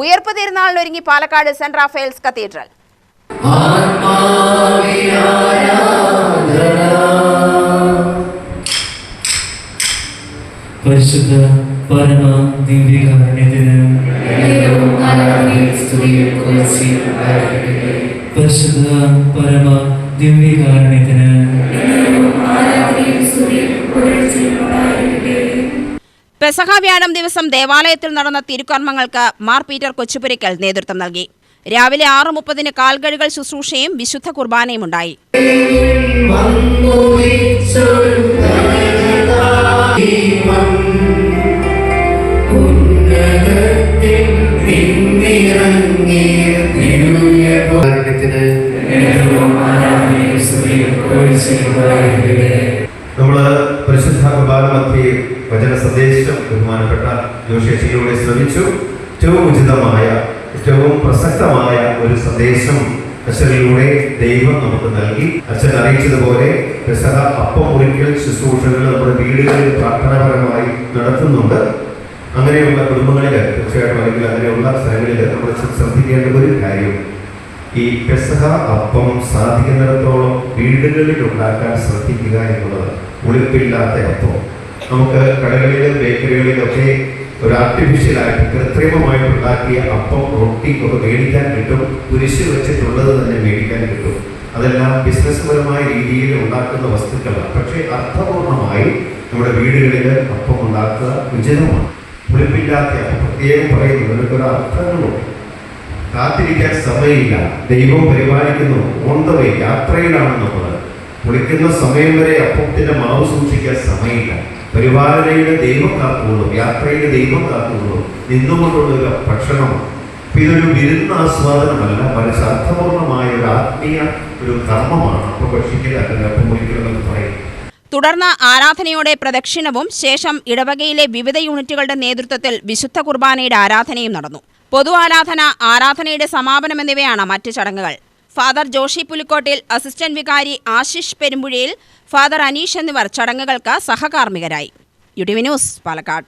ഉയർപ്പ് തിരുനാളിനൊരുങ്ങി Palakkad saint Raphael's cathedral. പരിശുദ്ധ പരമ ദിവ്യകാരുണ്യത്തിന് പരിശുദ്ധ പരമ ദിവ്യകാരുണ്യത്തിന് പെസഹ വ്യാഴം ദിവസം ദേവാലയത്തിൽ നടന്ന തിരുക്കർമ്മങ്ങൾക്ക് മാർ പീറ്റർ കൊച്ചുപുരയ്ക്കൽ നേതൃത്വം നൽകി. രാവിലെ 6:30 കാൽകഴുകൽ ശുശ്രൂഷയും വിശുദ്ധ കുർബാനയും ഉണ്ടായി. നമ്മള് പരിശുദ്ധ കുർബാന മധ്യേ വചന സന്ദേശം ബഹുമാനപ്പെട്ട ജോഷേഷിലൂടെ ശ്രമിച്ചു. ഏറ്റവും ഉചിതമായ ഏറ്റവും പ്രസക്തമായ ഒരു സന്ദേശം അച്ഛനിലൂടെ ദൈവം നമുക്ക് നൽകി. അച്ഛൻ അറിയിച്ചതുപോലെ പെസഹ അപ്പം മുറിക്കൽ ശുശ്രൂഷകൾ നമ്മുടെ വീടുകളിൽ പ്രാർത്ഥനാപരമായി നടത്തുന്നുണ്ട്. അങ്ങനെയുള്ള കുടുംബങ്ങളിൽ തീർച്ചയായിട്ടും അല്ലെങ്കിൽ അങ്ങനെയുള്ള സ്ഥലങ്ങളിൽ നമ്മൾ ശ്രദ്ധിക്കേണ്ട ഒരു കാര്യം, ഈ പെസഹ അപ്പം സാധിക്കുന്നിടത്തോളം വീടുകളിൽ ഉണ്ടാക്കാൻ ശ്രദ്ധിക്കുക എന്നുള്ളത്. ഉളിപ്പില്ലാത്ത അപ്പം നമുക്ക് കടകളിലും ബേക്കറികളിലൊക്കെ ഒരു ആർട്ടിഫിഷ്യലായിട്ട് കൃത്രിമമായിട്ട് ഉണ്ടാക്കിയ അപ്പം റൊട്ടി ഒക്കെ മേടിക്കാൻ കിട്ടും. കുരിശ് വെച്ചിട്ടുള്ളത് തന്നെ മേടിക്കാൻ കിട്ടും. അതെല്ലാം ബിസിനസ് പരമായ രീതിയിൽ ഉണ്ടാക്കുന്ന വസ്തുക്കളാണ്. പക്ഷേ അർത്ഥപൂർണമായി നമ്മുടെ വീടുകളിൽ അപ്പം ഉണ്ടാക്കുക ഉചിതമാണ്. ഉളിപ്പില്ലാത്ത അപ്പം പ്രത്യേകം പറയുന്നു, അതിനൊരു അർത്ഥങ്ങളുണ്ട്. കാത്തിരിക്കാൻ സമയമില്ല, ദൈവം പരിപാലിക്കുന്നു. ഓൺ ദ വേ, യാത്രയിലാണ് നമ്മൾ. കുളിക്കുന്ന സമയം വരെ അപ്പത്തിന്റെ മാവ് സൂക്ഷിക്കാൻ സമയമില്ല. പരിപാലനയുടെ ദൈവം കാത്തുകൊള്ളും, യാത്രയുടെ ദൈവം കാത്തുകൊള്ളും. നിന്നുകൊണ്ടുള്ള ഭക്ഷണമാണ്. ഇതൊരു വിരുന്നാസ്വാദനമല്ല, മറിച്ച് അർത്ഥപൂർണമായ ഒരു ആത്മീയ ഒരു കർമ്മമാണ്. അപ്പം ഭക്ഷിക്കൽ അല്ലെങ്കിൽ അപ്പം മുറിക്കലെന്ന് പറയും. തുടർന്ന് ആരാധനയോടെ പ്രദക്ഷിണവും ശേഷം ഇടവകയിലെ വിവിധ യൂണിറ്റുകളുടെ നേതൃത്വത്തിൽ വിശുദ്ധ കുർബാനയുടെ ആരാധനയും നടന്നു. പൊതു ആരാധന, ആരാധനയുടെ സമാപനം എന്നിവയാണ് മറ്റ് ചടങ്ങുകൾ. ഫാദർ ജോഷി പുലിക്കോട്ടിൽ, അസിസ്റ്റന്റ് വികാരി ആശിഷ് പെരുമ്പുഴയിൽ, ഫാദർ അനീഷ് എന്നിവർ ചടങ്ങുകൾക്ക് സഹകാർമ്മികരായി. UTV news, Palakkad.